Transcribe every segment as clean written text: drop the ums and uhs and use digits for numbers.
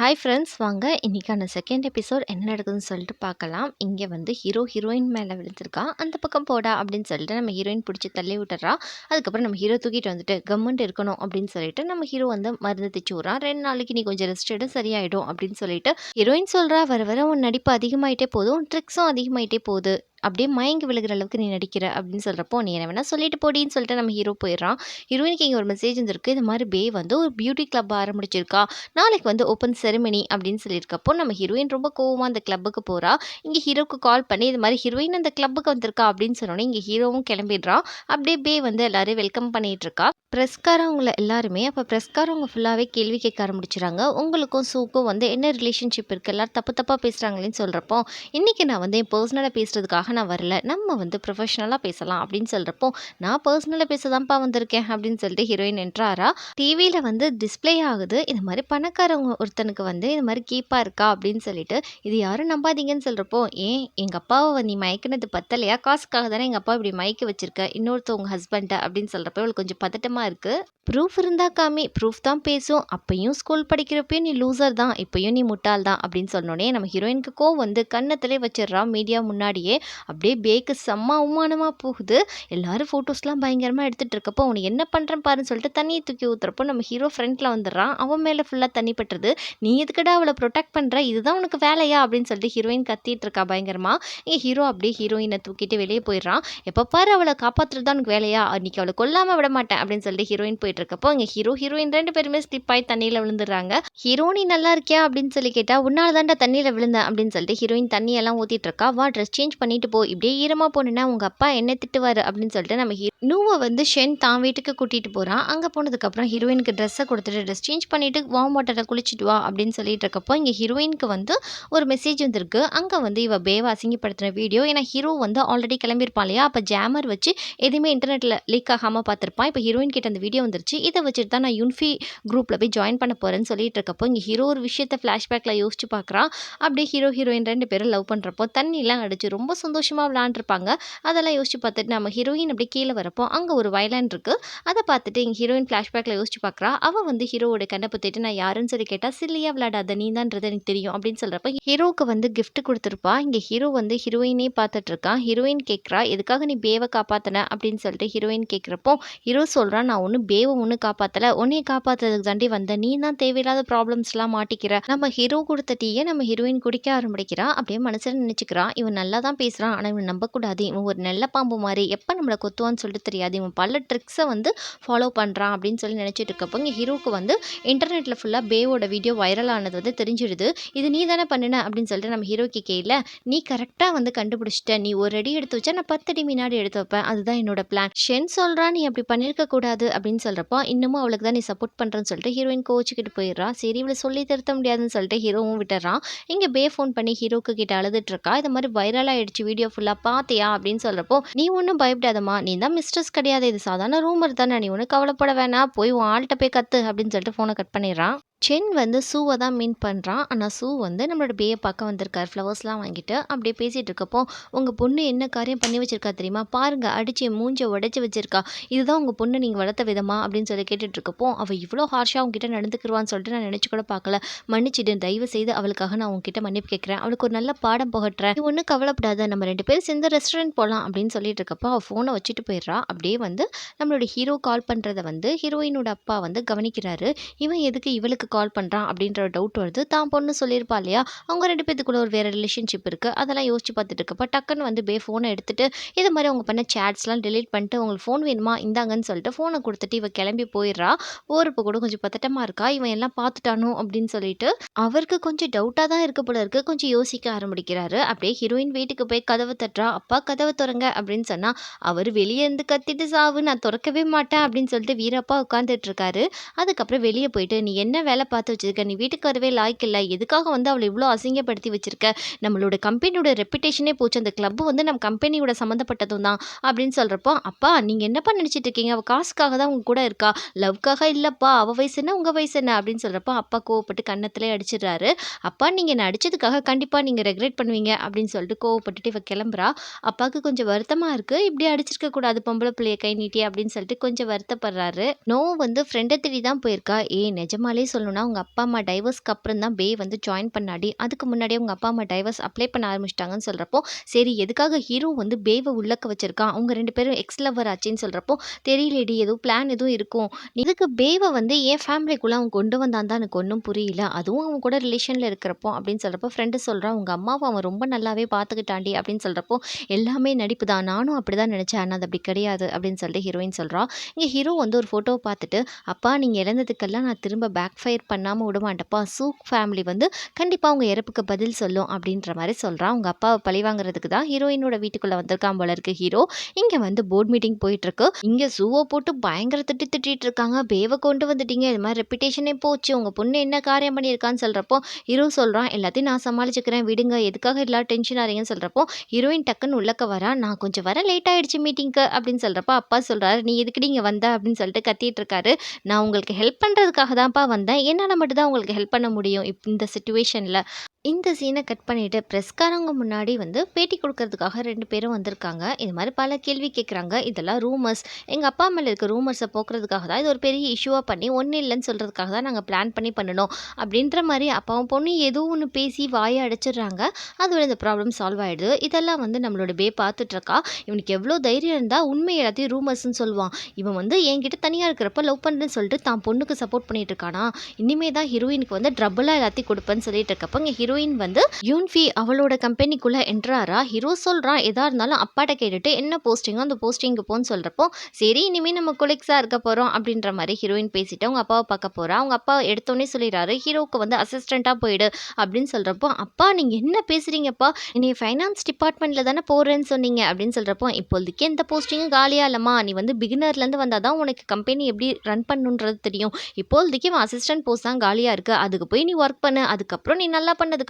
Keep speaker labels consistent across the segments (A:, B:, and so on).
A: Hi friends, வாங்க இன்னைக்கான second episode என்ன நடக்குதுன்னு சொல்லிட்டு பார்க்கலாம். இங்கே வந்து ஹீரோயின் மேலே விழுந்திருக்கா. அந்த பக்கம் போடா அப்படின்னு சொல்லிட்டு நம்ம ஹீரோயின் பிடிச்சி தள்ளி விட்டுறா. அதுக்கப்புறம் நம்ம ஹீரோ தூக்கிட்டு வந்துட்டு கவர்மெண்ட் இருக்கணும் அப்படின்னு சொல்லிட்டு நம்ம ஹீரோ வந்து மருந்து தைச்சு விட்றான். 2 நாளைக்கு நீ கொஞ்சம் ரெஸ்ட் எடு, சரியாயிடும் அப்படின்னு சொல்லிட்டு ஹீரோயின் சொல்கிறா. வர வர உன் நடிப்பு அதிகமாயிட்டே போகுது, உன் ட்ரிக்ஸும் அதிகமாயிட்டே போகுது, அப்படியே மயங்கி விழுகிற அளவுக்கு நீ நடிக்கிற அப்படின்னு சொல்கிறப்போ, நீ என்ன வேணா சொல்லிட்டு போடின்னு சொல்லிட்டு நம்ம ஹீரோ போயிடுறான். ஹீரோயினுக்கு இங்கே ஒரு மெசேஜ் வந்துருக்கு. இது மாதிரி பே வந்து ஒரு பியூட்டி கிளப் ஆரம்பிச்சிருக்கா, நாளைக்கு வந்து ஓப்பன் செரிமனி அப்படின்னு சொல்லியிருக்கப்போ, நம்ம ஹீரோயின் ரொம்ப கோவமாக அந்த கிளப்புக்கு போகிறா. இங்கே ஹீரோக்கு கால் பண்ணி இது மாதிரி ஹீரோயின் அந்த கிளப்புக்கு வந்திருக்கா அப்படின்னு சொன்னோன்னே இங்கே ஹீரோவும் கிளம்பிடுறான். அப்படியே பே வந்து எல்லாரையும் வெல்கம் பண்ணிட்டு இருக்கா. ப்ரெஸ்காரவங்கள எல்லாருமே அப்போ ப்ரெஸ்காரவங்க ஃபுல்லாகவே கேள்வி கேட்க ஆரம்பிச்சிடுறாங்க. உங்களுக்கும் சூக்கும் வந்து என்ன ரிலேஷன்ஷிப் இருக்குது, எல்லோரும் தப்பு தப்பாக பேசுகிறாங்களேன்னு சொல்கிறப்போ, இன்றைக்கி நான் வந்து என் பர்சனலாக பேசுகிறதுக்காக நான் வரல, நம்ம வந்து ப்ரொஃபஷ்னலாக பேசலாம் அப்படின்னு சொல்கிறப்போ, நான் பர்சனலாக பேச தான்ப்பா வந்திருக்கேன் அப்படின்னு சொல்லிட்டு ஹீரோயின் என்ட்ராரா. டிவியில் வந்து டிஸ்ப்ளே ஆகுது. இது மாதிரி பணக்காரவங்க ஒருத்தனுக்கு வந்து இது மாதிரி கீப்பாக இருக்கா அப்படின்னு சொல்லிட்டு, இது யாரும் நம்பாதீங்கன்னு சொல்கிறப்போ, ஏன் எங்கள் அப்பாவை நீ மயக்கினது பத்தலையா, காசுக்காக தானே எங்கள் அப்பா இப்படி மயக்க வச்சிருக்க இன்னொருத்தவங்க ஹஸ்பண்டை அப்படின்னு சொல்கிறப்போ இவளுக்கு கொஞ்சம் பதட்டமாக இருக்குது. ப்ரூஃப் இருந்தா காமி, ப்ரூஃப் தான் பேசும், அப்பயும் ஸ்கூல் படிக்கிறப்பயும் நீ லூசர் தான், இப்பயும் நீ முட்டாள் தான் அப்படின்னு சொன்னோடனே நம்ம ஹீரோயினுக்கு கோவம் வந்து கன்னத்திலே வச்சிடறா. மீடியா முன்னாடியே அப்படியே பேக்கு செம்ம அவமானமாக போகுது. எல்லாரும் ஃபோட்டோஸ்லாம் பயங்கரமாக எடுத்துகிட்டு இருக்கப்போ, அவனை என்ன பண்ணுறேன் பாருன்னு சொல்லிட்டு தண்ணியை தூக்கி ஊற்றுறப்போ நம்ம ஹீரோ ஃப்ரண்ட்டில் வந்துடுறான். அவன் மேலே ஃபுல்லாக தண்ணி பட்டுருது. நீ எதுக்கடா அவளை ப்ரொடெக்ட் பண்ணுற, இதுதான் உனக்கு வேலையா அப்படின்னு சொல்லிட்டு ஹீரோயின் கத்திட்டு இருக்கா பயங்கரமாக. இங்கே ஹீரோ அப்படியே ஹீரோயினை தூக்கிட்டு வெளியே போயிடுறான். எப்போ பாரு அவளை காப்பாற்றுறது தான் உனக்கு வேலையா, அன்றைக்கி அவளை கொல்லாமல் விட மாட்டேன் அப்படின்னு சொல்லிட்டு ஹீரோயின் போயிட்டு இருக்கப்போ, இங்கே ஹீரோயின் 2 பேருமே ஸ்லிப் ஆகி தண்ணியில் விழுந்துடுறாங்க. ஹீரோ நீ நல்லா இருக்கியா அப்படின்னு சொல்லி கேட்டால், உன்னால தாண்டா தண்ணியில் விழுந்தேன் அப்படின்னு சொல்லிட்டு ஹீரோயின் தண்ணியெல்லாம் ஊற்றிட்டு இருக்கா. வா ட்ரெஸ் சேஞ்ச் பண்ணிட்டு போ, இப்படியே ஈரமாக போனேன்னா உங்கள் அப்பா என்ன திட்டுவார் அப்படின்னு சொல்லிட்டு நம்ம நூவை வந்து ஷென் தான் வீட்டுக்கு கூட்டிகிட்டு போகிறான். அங்கே போனதுக்கப்புறம் ஹீரோயினுக்கு ட்ரெஸ்ஸை கொடுத்துட்டு ட்ரெஸ் சேஞ்ச் பண்ணிவிட்டு வார்ம் வாட்டரில் குளிச்சுட்டு வா அப்படின்னு சொல்லிட்டு இருக்கப்போ, இங்கே ஹீரோயினுக்கு வந்து ஒரு மெசேஜ் வந்திருக்கு. அங்கே வந்து இவ பேவை அசிங்கப்படுத்தின வீடியோ. ஏன்னா ஹீரோ வந்து ஆல்ரெடி கிளம்பியிருப்பான் இல்லையா, அப்போ ஜாமர் வச்சு எதுவுமே இன்டர்நெட்டில் லீக் ஆகாமல் பார்த்துருப்பான். இப்போ ஹீரோயின் கிட்ட அந்த வீடியோ வந்துருச்சு. இதை வச்சுட்டு தான் நான் யூன்ஃபி குரூப்பில் போய் ஜாயின் பண்ண போகிறேன்னு சொல்லிட்டு இருக்கப்போ, இங்கே ஹீரோ ஒரு விஷயத்தை ஃப்ளாஷ்பேக்கில் யோசிச்சு பார்க்குறான். அப்படியே ஹீரோயின் 2 பேரும் லவ் பண்ணுறப்போ தண்ணிலாம் அடிச்சு ரொம்ப சந்தோஷமாக விளாண்டுருப்பாங்க. அதெல்லாம் யோசிச்சு பார்த்துட்டு நம்ம ஹீரோயின் அப்படி கீழே வரப்போ அங்கே ஒரு வயலான் இருக்குது. அதை பார்த்துட்டு இங்கே ஹீரோயின் ஃப்ளாஷ்பேக்கில் யோசிச்சு பார்க்குறா. அவள் வந்து ஹீரோவோட கண்ணை பற்றிட்டு நான் யாருன்னு சொல்லி கேட்டால், சில்லியாக விளையாடாத நீ தான்றது எனக்கு தெரியும் அப்படின்னு சொல்கிறப்ப ஹீரோவுக்கு வந்து கிஃப்ட் கொடுத்துருப்பா. இங்கே ஹீரோ வந்து ஹீரோயினே பார்த்துட்டு இருக்கான். ஹீரோயின் கேட்குறா, எதுக்காக நீ பேவை காப்பாற்றின அப்படின்னு சொல்லிட்டு ஹீரோயின் கேட்குறப்போ, ஹீரோ சொல்கிறான், நான் ஒன்றும் பேவை ஒன்றும் காப்பாற்றலை, உன்னையை காப்பாற்றுறதுக்கு தாண்டி வந்தேன், நீ தான் தேவையில்லாத ப்ராப்ளம்ஸ்லாம் மாட்டிக்கிற. நம்ம ஹீரோ கொடுத்த டீயை நம்ம ஹீரோயின் குடிக்க ஆரம்பிக்கிறா. அப்படியே மனசில் நினச்சிக்கிறான், இவன் நல்லா தான் பேசுகிறான், ஆனால் இவன் நம்பக்கூடாது, இவன் ஒரு நல்ல பாம்பு மாதிரி, எப்போ நம்மளை கொத்துவான்னு சொல்லிட்டு தெரியாது, இவன் பல ட்ரிக்ஸை வந்து ஃபாலோ பண்ணுறான் அப்படின்னு சொல்லி நினச்சிட்டு இருக்கப்போ, இங்கே ஹீரோவுக்கு வந்து இன்டர்நெட்டில் ஃபுல்லாக பேவோட வீடியோ வைரல் ஆனது வந்து தெரிஞ்சிடுது. இது நீ தானே பண்ணின அப்படின்னு சொல்லிட்டு நம்ம ஹீரோக்கு கேட்கல, நீ கரெக்டாக வந்து கண்டுபிடிச்சிட்ட, நீ ஒரு அடி எடுத்து வச்சா நான் 10 அடி முன்னாடி எடுத்து வைப்பேன், அதுதான் என்னோட பிளான். ஷென் சொல்கிறான் நீ அப்படி பண்ணியிருக்க கூடாது அப்படின்னு சொல்கிறப்போ, இன்னமும் அவளுக்கு தான் நீ சப்போர்ட் பண்ணுறேன்னு சொல்லிட்டு ஹீரோயின் கோச்சிக்கிட்டு போயிடுறா. சரி இவளை சொல்லி திருத்த முடியாதுன்னு சொல்லிட்டு ஹீரோவும் விட்டுறான். இங்கே பே ஃபோன் பண்ணி ஹீரோக்கு கிட்ட அழுதுட்டு இருக்கா. இது மாதிரி வைரல் ஆயிடுச்சு வீடியோ ஃபுல்லாக பார்த்தியா அப்படின்னு சொல்கிறப்போ, நீ ஒன்றும் பயப்படாதம்மா, நீ தான் மிஸ்ட்ரஸ் கிடையாது, இது சாதாரண ரூமர் தானே, நீ ஒன்றும் கவலைப்பட வேணாம், போய் உன் ஆள்கிட்ட போய் கத்து அப்படின்னு சொல்லிட்டு ஃபோனை கட் பண்ணிடுறான். சென் வந்து சூவை தான் மீன் பண்ணுறான். ஆனால் சூ வந்து நம்மளோட பேயை பார்க்க வந்திருக்கார் ஃப்ளவர்ஸ்லாம் வாங்கிட்டு. அப்படியே பேசிகிட்டு இருக்கப்போ, உங்கள் பொண்ணு என்ன காரியம் பண்ணி வச்சிருக்கா தெரியுமா, பாருங்கள் அடித்து மூஞ்சை உடச்சி வச்சிருக்கா, இதுதான் உங்கள் பொண்ணு நீங்கள் வளர்த்த விதமா அப்படின்னு சொல்லி கேட்டுட்ருக்கப்போ, அவள் இவ்வளோ ஹார்ஷாக உங்ககிட்ட நடந்துக்குருவான்னு சொல்லிட்டு நான் நினச்சி கூட பார்க்கல, மன்னிச்சிடு, தயவு செய்து அவளுக்காக நான் உங்ககிட்ட மன்னிப்பு கேட்குறேன், அவளுக்கு ஒரு நல்ல பாடம் புகட்டுறேன், நீ ஒன்றும் கவலைப்படாத, நம்ம 2 பேரும் சேர்ந்து ரெஸ்டாரண்ட் போகலாம் அப்படின்னு சொல்லிட்டு இருக்கப்போ அவள் ஃபோனை வச்சுட்டு போயிடுறா. அப்படியே வந்து நம்மளோட ஹீரோ கால் பண்ணுறதை வந்து ஹீரோயினோட அப்பா வந்து கவனிக்கிறாரு. இவன் எதுக்கு இவளுக்கு கால் பண்ணுறான் அப்படின்ற டவுட் வருது. தான் பொண்ணு சொல்லியிருப்பா இல்லையா, அவங்க 2 பேத்துக்குள்ள ஒரு வேறு ரிலேஷன்ஷிப் இருக்குது. அதெல்லாம் யோசிச்சு பார்த்துட்டு இருக்கப்போ டக்குன்னு வந்து பே ஃபோனை எடுத்துகிட்டு இது மாதிரி அவங்க பண்ண சேட்ஸ்லாம் டெலீட் பண்ணிட்டு, உங்களுக்கு ஃபோன் வேணுமா இந்தாங்கன்னு சொல்லிட்டு ஃபோனை கொடுத்துட்டு இவ கிளம்பி போயிடுறா. போகிறப்ப கூட கொஞ்சம் பதட்டமாக இருக்கா, இவன் எல்லாம் பார்த்துட்டானோ அப்படின்னு சொல்லிட்டு அவருக்கு கொஞ்சம் டவுட்டாக தான் இருக்க போல இருக்குது. கொஞ்சம் யோசிக்க ஆரம்பிக்கிறாரு. அப்படியே ஹீரோயின் வீட்டுக்கு போய் கதவை தட்டுறா. அப்பா கதவை திறங்க அப்படின்னு சொன்னால் அவர் வெளியே இருந்து கத்திட்டு சாவு, நான் திறக்கவே மாட்டேன் அப்படின்னு சொல்லிட்டு வீரப்பா உட்காந்துட்டு இருக்காரு. அதுக்கப்புறம் வெளியே போயிட்டு, நீ என்ன வேலை பார்த்து வச்சிருக்க, நீ வீட்டுக்கு வரவே லாய்க்கு இல்லை, எதுக்காக வந்து அவளை இவ்வளோ அசிங்கப்படுத்தி வச்சிருக்க, நம்மளோட கம்பெனியோட ரெப்புடேஷனே போச்சு, அந்த கிளப் வந்து நம்ம கம்பெனியோட சம்மந்தப்பட்டதும் தான் அப்படின்னு சொல்கிறப்போ, அப்பா நீங்கள் என்னப்பா நினச்சிட்டு இருக்கீங்க, அவள் காசுக்காக தான் உங்க கூட இருக்கா, லவ்க்காக இல்லைப்பா, அவள் வயசு என்ன உங்கள் வயசு என்ன அப்படின்னு சொல்கிறப்போ அப்பா கோவப்பட்டு கன்னத்திலே அடிச்சிடுறாரு. அப்பா நீங்கள் என்ன அடிச்சதுக்காக கண்டிப்பாக நீங்கள் ரெக்ரெட் பண்ணுவீங்க அப்படின்னு சொல்லிட்டு கோவப்பட்டுட்டு இவ கிளம்புறா. அப்பாவுக்கு கொஞ்சம் வருத்தமாக இருக்குது, இப்படி அடிச்சிருக்க கூடாது பொம்பளை பிள்ளைய கை நீட்டி அப்படின்னு சொல்லிட்டு கொஞ்சம் வருத்தப்படுறாரு. நோ வந்து ஃப்ரெண்டை தேடி தான் போயிருக்கா. நிஜமாலே சொல்லணும் காரணம்னா, உங்க அப்பா, அம்மா டைவர்ஸ்க்கு அப்புறம் தான் பே வந்து ஜாயின் பண்ணாடி. அதுக்கு முன்னாடியே உங்க அப்பா, அம்மா டைவர்ஸ் அப்ளை பண்ண ஆரம்பிச்சுட்டாங்கன்னு சொல்றப்போ, சரி எதுக்காக ஹீரோ வந்து பேவ உள்ளக்க வச்சிருக்கான்? அவங்க 2 பேரும் எக்ஸ் லவர் ஆச்சேன்னு சொல்றப்போ, தெரியலடி ஏதோ பிளான் எதுவும் இருக்கும். இதுக்கு பேவ வந்து என் ஃபேமிலிக்குள்ள அவன் கொண்டு வந்தான் தான் எனக்கு ஒண்ணும் புரியல. அதுவும் அவன் கூட ரிலேஷன்ல இருக்கிறப்போ அப்படின்னு சொல்றப்போ, ஃப்ரெண்டு சொல்றா, "உங்க அம்மாவ அவன் ரொம்ப நல்லாவே பார்த்துக்கிட்டான்டி" அப்படின்னு சொல்றப்போ, எல்லாமே நடிப்பு தான். நானும் அப்படிதான் நினைச்சேன். ஆனா அது அப்படி கிடையாது அப்படின்னு சொல்லிட்டு ஹீரோயின் சொல்றா. இங்க ஹீரோ வந்து ஒரு ஃபோட்டோவ பார்த்துட்டு, "அப்பா நீங்க இழந்ததுக்கெல்லாம் நான் திரும்ப பேக் ஃபயர் பண்ணாம விடமாட்டேன்ப்பா. சூக் ஃபேமிலி வந்து கண்டிப்பா உங்க இறப்புக்கு பதில் சொல்லும்" அப்படின்ற மாரி சொல்றான். உங்க அப்பாவ பழி வாங்குறதுக்கு தான் ஹீரோயினோட வீட்டுக்குள்ள வந்திருக்கான் போல இருக்கு ஹீரோ. இங்க வந்து போர்ட் மீட்டிங் போயிட்டுருக்கு. இங்க ஸூவ போட்டு பயங்கர திட்டிட்டு இருக்காங்க. "பேவ கொண்டு வந்துட்டீங்க. இது மாரி ரெப்புடேஷனே போச்சு. உங்க பொண்ணு என்ன காரியம் பண்ணியிருக்கான்னு" சொல்றப்போ, ஹீரோ சொல்றான், "எல்லாத்தையும் நான் சமாளிச்சுக்கிறேன். விடுங்க. எதுக்காக எல்லாரும் டென்ஷன் ஆறீங்கன்னு" சொல்றப்போ, ஹீரோயின் டக்குன்னு உள்ளக்க வரா. "நான் கொஞ்சம் வர லேட் ஆயிடுச்சு மீட்டிங்க்கு" அப்படின்னு சொல்றப்போ, அப்பா சொல்றாரு, "நீ எதுக்குடி இங்க வந்த?" அப்படின்னு சொல்லிட்டு கத்திட்டு இருக்காரு. "நான் உங்களுக்கு ஹெல்ப் பண்றதுக்காக தான்ப்பா வந்தேன். என்னால மட்டும் தான் உங்களுக்கு ஹெல்ப் பண்ண முடியும். இந்த சிச்சுவேஷன்ல." இந்த சீன கட் பண்ணிட்டு பிரஸ்காரங்க முன்னாடி வந்து பேட்டி குடுக்கறதுக்காக 2 பேரும் வந்திருக்காங்க. இது மாரி பல கேள்வி கேட்குறாங்க. இதெல்லாம் ரூமர்ஸ். எங்க அப்பா மேல இருக்க ரூமர்ஸ போக்குறதுக்காக தான் இது ஒரு பெரிய இஷ்யூவா பண்ணி ஒண்ணும் இல்லன்னு சொல்றதுக்காக தான் நாங்க பிளான் பண்ணணும். அப்படின்ற மாரி அப்பாவும் பொண்ணும் ஏதோ ஒண்ணு பேசி வாய அடைச்சிடுறாங்க. அதோட இந்த ப்ராப்ளம் சால்வ் ஆயிடுது. இதெல்லாம் வந்து நம்மளோட பே பார்த்துட்டுருக்கா. இவனுக்கு எவ்ளோ தைரியம் இருந்தா உண்மை எல்லாத்தையும் ரூமர்ஸ்ன்னு சொல்லுவான். இவன் வந்து என்கிட்ட தனியா இருக்கிறப்ப லவ் பண்றேன்னு சொல்லிட்டு தான் பொண்ணுக்கு சப்போர்ட் பண்ணிட்டு இருக்கானா? இனிமே தான் ஹீரோயினுக்கு வந்து ட்ரபிளா எல்லாத்தையும் குடுப்பேன்னு சொல்லிட்டு இருக்கப்ப, இங்க ஹீரோயின் வந்து யூன்ஃபி அவளோட கம்பெனிக்குள்ள என்டர் ஆறா. ஹீரோ சொல்றான், "எதா இருந்தாலும் அப்பாட்ட கேட்டுட்டு என்ன போஸ்டிங்கோ அந்த போஸ்டிங்க்கு போன்னு" சொல்றப்போ, சரி இனிமே நம்ம கொலீக்ஸா இருக்க போறோம் அப்படின்ற மாரி ஹீரோயின் பேசிட்டு அவங்க அப்பாவ பார்க்க போறா. அவங்க அப்பா எடுத்தோனே சொல்லிறாரு, "ஹீரோவுக்கு வந்து அசிஸ்டன்ட்டா போயிடு" அப்படின்னு சொல்றப்போ, "அப்பா நீங்க என்ன பேசுறீங்கப்பா? என்னைய ஃபைனான்ஸ் டிபார்ட்மெண்ட்ல தானே போடுறேன்னு சொன்னீங்க" அப்படின்னு சொல்றப்போ, "இப்போதைக்கு எந்த போஸ்டிங்கும் காலியா இல்லம்மா. நீ வந்து பிகினர்லேருந்து வந்தா தான் உனக்கு கம்பெனி எப்படி ரன் பண்ணணுன்றது தெரியும். இப்போதைக்கு உன் அசிஸ்டன்ட் போஸ்ட் தான் காலியா இருக்கு. அதுக்கு போய் நீ ஒர்க் பண்ணு. அதுக்கப்புறம் நீ நல்லா பண்ணதுக்கப்புறம்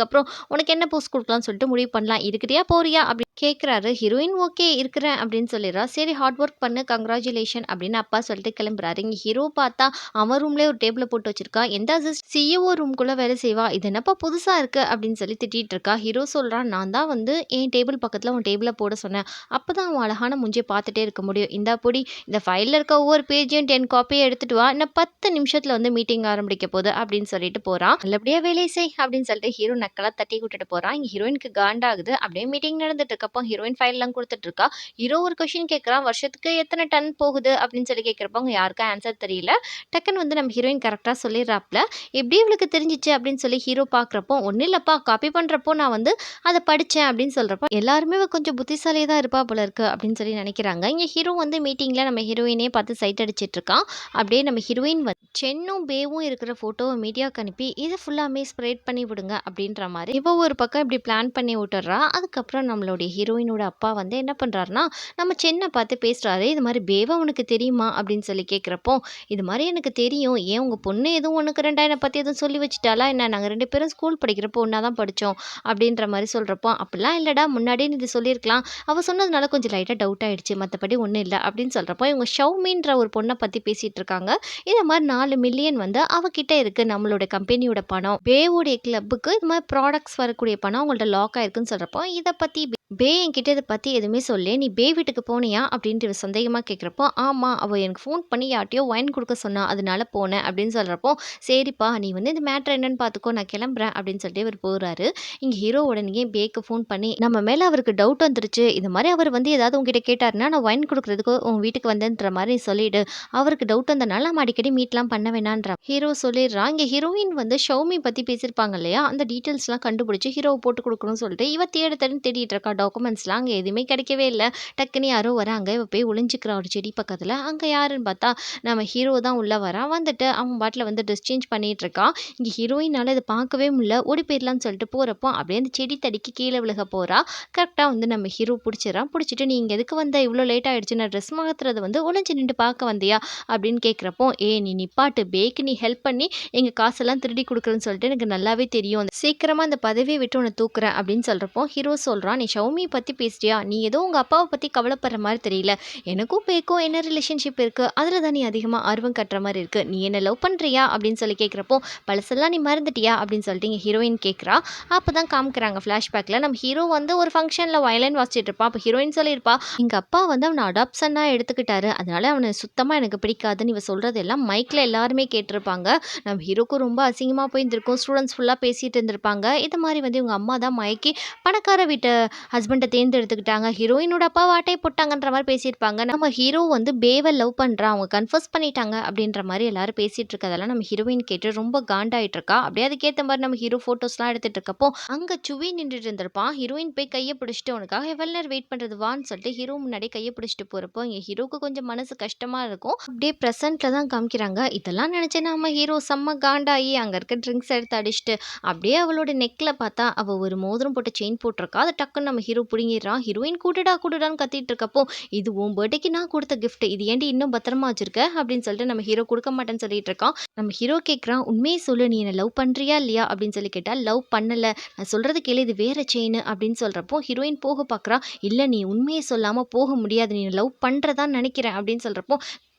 A: உனக்கு என்ன போஸ்ட் குடுக்கலாம்னு சொல்லிட்டு முடிவு பண்ணலாம். இருக்கிறியா? போறியா?" அப்படின்னு கேட்குறாரு. ஹீரோயின் ஓகே இருக்கிறேன் அப்படின்னு சொல்லிடுறா. சரி ஹார்ட் ஒர்க் பண்ணு கங்ராச்சுலேஷன் அப்படின்னு அப்பா சொல்லிட்டு கிளம்புறாரு. இங்க ஹீரோ பார்த்தா அவன் ரூம்லயே ஒரு டேபிள போட்டு வச்சிருக்கான். எந்த சிஇஓ ரூம்குள்ள வேலை செய்வா? இது என்னப்பா புதுசா இருக்கு அப்படின்னு சொல்லி திட்டிட்டு இருக்கா. ஹீரோ சொல்றான், "நான் தான் வந்து என் டேபிள் பக்கத்துல உன் டேபிள போட சொன்னேன். அப்பதான் உன் அழகான மூஞ்சிய பார்த்துட்டே இருக்க முடியும். இந்தா புடி இந்த ஃபைல்ல இருக்க ஒவ்வொரு பேஜையும் 10 காப்பியா எடுத்துட்டு வா. இன்னும் 10 நிமிஷத்துல வந்து மீட்டிங் ஆரம்பிக்க போகுது" அப்படின்னு சொல்லிட்டு போறான். நல்லபடியா வேலை செய் அப்படின்னு சொல்லிட்டு ஹீரோ நக்கலா தட்டி விட்டுட்டு போறான். இங்க ஹீரோயினுக்கு காண்டாகுது. அப்படியே மீட்டிங் நடந்துட்டு இருக்கப்போ ஹீரோயின் ஃபைல்லாம் குடுத்துட்டு இருக்கா. ஹீரோ ஒரு கொஸ்டின் கேட்குறான். "வருஷத்துக்கு எத்தன டன் போகுது?" அப்படின்னு சொல்லி கேட்கிறப்போ அவங்க யாருக்கும் ஆன்சர் தெரியல. டக்குன்னு வந்து நம்ம ஹீரோயின் கரெக்ட்டா சொல்லிடுறாப்ல. "எப்படி இவளுக்கு தெரிஞ்சுச்சு?" அப்படின்னு சொல்லி ஹீரோ பார்க்குறப்போ, "ஒண்ணும் இல்லப்பா காப்பி பண்றப்போ நான் வந்து அத படிச்சேன்" அப்படின்னு சொல்றப்போ, எல்லாருமே இவ கொஞ்சம் புத்திசாலியா தான் இருப்பா போல இருக்கு அப்படின்னு சொல்லி நினைக்கிறாங்க. இங்க ஹீரோ வந்து மீட்டிங்ல நம்ம ஹீரோயினே பார்த்து சைட் அடிச்சிட்டு இருக்கான். அப்படியே நம்ம ஹீரோயின் வந்து சென்னும், பேவும் இருக்கிற ஃபோட்டோவ மீடியாக்கு அனுப்பி, "இத ஃபுல்லாமே ஸ்ப்ரெட் பண்ணி விடுங்க" அப்படின்ற மாரி இவ ஒரு பக்கம் இப்படி பிளான் பண்ணி விட்டுர்றா. அதுக்கப்புறம் நம்மளுடைய ஹீரோயினோட அப்பா வந்து என்ன பண்றாருன்னா, நம்ம சென்ன பார்த்து பேசுறாரு. இது மாரி "பேவா உனக்கு தெரியுமா?" அப்படின்னு சொல்லி கேட்கிறப்போ, "இது மாரி எனக்கு தெரியும். ஏன் உங்க பொண்ணு எதுவும் உனக்கு 2 என்ன பத்தி எதுவும் சொல்லி வச்சுட்டாளா என்ன? நாங்க 2 பேரும் ஸ்கூல் படிக்கிறப்போ ஒண்ணா தான் படிச்சோம்" அப்படின்ற மாரி சொல்றப்போ, "அப்படிலாம் இல்லடா முன்னாடியே நீ இத சொல்லியிருக்கலாம். அவ சொன்னதுனால கொஞ்சம் லைட்டா டவுட் ஆயிடுச்சு. மத்தபடி ஒண்ணும் இல்ல" அப்படின்னு சொல்றப்போ, இவங்க ஷௌமின்ற ஒரு பொண்ண பத்தி பேசிட்டு இருக்காங்க. இந்த மாரி 4 மில்லியன் வந்து அவ கிட்ட இருக்கு நம்மளோட கம்பெனியோட பணம். பேவோடைய கிளப்புக்கு இது மாரி ப்ராடக்ட்ஸ் வரக்கூடிய பணம் அவங்கள்ட்ட லாக் ஆயிருக்குன்னு சொல்றப்போ, இத பத்தி பே என்கிட்ட இத பத்தி எதுவுமே சொல்லல. "நீ பே வீட்டுக்கு போனியா?" அப்படின்ட்டு இவ சந்தேகமா கேட்கிறப்போ, "ஆமா. அவ எனக்கு ஃபோன் பண்ணி யார்ட்டயோ ஒயின் குடுக்க சொன்னா. அதனால போனேன்" அப்படின்னு சொல்றப்போ, "சரிப்பா நீ வந்து இந்த மேட்டர் என்னன்னு பார்த்துக்கோ. நான் கிளம்புறேன்" அப்படின்னு சொல்லிட்டு இவரு போறாரு. இங்க ஹீரோ உடனேயே பேக்கு ஃபோன் பண்ணி, "நம்ம மேல அவருக்கு டவுட் வந்துருச்சு. இது மாரி அவர் வந்து ஏதாவது உன்கிட்ட கேட்டாருன்னா, நான் ஒயின் குடுக்குறதுக்கு உன் வீட்டுக்கு வந்தேன்ற மாரி சொல்லிடு. அவருக்கு டவுட் வந்தனால நம்ம அடிக்கடி மீட்லாம் பண்ண வேணான்ற" ஹீரோ சொல்லிடுறான். இங்க ஹீரோயின் வந்து ஷௌமி பத்தி பேசியிருப்பாங்க இல்லையா? அந்த டீட்டெயில்ஸ்லாம் கண்டுபிடிச்சு ஹீரோவ போட்டு குடுக்கணும்னு சொல்லிட்டு இவ தேடுன்னு தேடிட்டு இருக்கா டாக்குமெண்ட்ஸ்லாம். அங்க எதுவுமே கிடைக்கவே இல்ல. டக்குன்னு யாரோ வராங்க. இவ போய் ஒளிஞ்சுக்கிறா ஒரு செடி பக்கத்துல. அங்க யாருன்னு பார்த்தா, நம்ம ஹீரோ தான் உள்ள வரான். வந்துட்டு அவன் பாட்டுல வந்து ட்ரெஸ் சேஞ்ச் பண்ணிட்டு இருக்கான். இங்க ஹீரோயினால இத பார்க்கவே முடியல. ஓடி போயிரலாம்னு சொல்லிட்டு போறப்போ, அப்படியே அந்த செடி தடிக்கி கீழ விழுக போறா. கரெக்ட்டா வந்து நம்ம ஹீரோ புடிச்சிடுறான். புடிச்சிட்டு, "நீ இங்க எதுக்கு வந்த? இவ்ளோ லேட் ஆயிடுச்சு. நான் ட்ரெஸ் மாத்துறத வந்து ஒளிஞ்சு நின்டு பார்க்க வந்தியா?" அப்படின்னு கேட்கிறப்போ, "ஏய் நீ நிப்பாட்டு. பேக்கு நீ ஹெல்ப் பண்ணி எங்க காசெல்லாம் திருடி குடுக்குறேன்னு சொல்லிட்டு எனக்கு நல்லாவே தெரியும். சீக்கிரமா அந்த பதவிய விட்டு உன்ன தூக்குறேன்" அப்படின்னு சொல்றப்போ, ஹீரோ சொல்றான், "நீ சௌமி பத்தி பேசுறியா? நீ ஏதோ உங்க அப்பாவ பத்தி கவலைப்படுற மாரி தெரியல. எனக்கும் பேக்கும் என்ன ரிலேஷன்ஷிப் இருக்கு? அதுல தான் நீ அதிகமா ஆர்வம் காட்டுற மாரி இருக்கு. நீ என்ன லவ் பண்றியா? அப்படின்னு சொல்லி கேட்கிறப்போ, பழசெல்லாம் நீ மறந்துட்டியா? அப்படின்னு சொல்லிட்டு இங்க ஹீரோயின் கேட்கிறா. அப்பதான் காமிக்கிறாங்க ஃபிளாஷ்பேக்ல நம்ம ஹீரோ வந்து ஒரு ஃபங்ஷன்ல வயலின் வாசிச்சுட்டு இருப்பான். அப்ப ஹீரோயின் சொல்லியிருப்பா, எங்க அப்பா வந்து அவன அடாப்ஷனா எடுத்துக்கிட்டாரு. அதனால அவன சுத்தமா எனக்கு பிடிக்காதுன்னு இவ சொல்றது எல்லாம் மைக்ல எல்லாருமே கேட்டிருப்பாங்க. நம்ம ஹீரோக்கும் ரொம்ப அசிங்கமா போயிருந்திருக்கும். ஸ்டூடண்ட்ஸ் ஃபுல்லா பேசிட்டு இருந்திருப்பாங்க. இது மாரி வந்து இவங்க அம்மா தான் மயக்கி பணக்கார வீட்டு ஹஸ்பண்ட தேர்ந்தெடுத்துக்கிட்டாங்க. ஹீரோயினோட அப்பாவ ஆட்டைய போட்டாங்கன்ற மாரி பேசியிருப்பாங்க. நம்ம ஹீரோ வந்து பேவ லவ் பண்றான். அவங்க கன்ஃபர்ஸ் பண்ணிட்டாங்க அப்படின்ற மாரி எல்லாரும் பேசிட்டு இருக்கதெல்லாம் நம்ம ஹீரோயின் கேட்டு ரொம்ப காண்டாயிட்டு இருக்கா. அப்படியே அதுக்கேத்த மாரி நம்ம ஹீரோ ஃபோட்டோஸ்லாம் எடுத்துட்டு இருக்கப்போ, அங்க சுவி நின்னுட்டு இருந்திருப்பான். ஹீரோயின் போய் கைய பிடிச்சுட்டு உனக்காக எவ்வளவு நேரம் வெயிட் பண்றது வான்னு சொல்லிட்டு ஹீரோ முன்னாடி கைய பிடிச்சுட்டு போறப்போ, இங்க ஹீரோக்கு கொஞ்சம் மனசு கஷ்டமா இருக்கும். அப்படியே பிரசன்ட்ல தான் காமிக்கிறாங்க. இதெல்லாம் நினைச்சு நம்ம ஹீரோ செம்ம காண்டாயி அங்க இருக்க ட்ரிங்க்ஸ் எடுத்து அடிச்சுட்டு அப்படியே அவளோட நெக்ல பார்த்தா அவ ஒரு மோதிரம் போட்டு செயின் போட்டிருக்கா. அத டக்குன்னு நம்ம ஹீரோ புடுங்கிடுறான். ஹீரோயின் குடுடா குடுடான்னு கத்திட்டு இருக்கப்போ, இது உன் பர்த்டேக்கு நான் கொடுத்த கிஃப்ட். இது ஏன்டி இன்னும் பத்திரமா வச்சிருக்க? அப்படின்னு சொல்லிட்டு நம்ம ஹீரோ குடுக்க மாட்டேன்னு சொல்லிட்டு இருக்கான். நம்ம ஹீரோ கேட்குறான், உண்மையை சொல்லு நீ என்ன லவ் பண்றியா இல்லையா? அப்படின்னு சொல்லி கேட்டா, லவ் பண்ணல. நான் சொல்றது கேளு இது வேற செயின் அப்படின்னு சொல்றப்போ, ஹீரோயின் போக பார்க்குறா. இல்ல நீ உண்மையை சொல்லாம போக முடியாது. நீ லவ் பண்றதான் நினைக்கிறேன் அப்படின்னு சொல்றப்போ,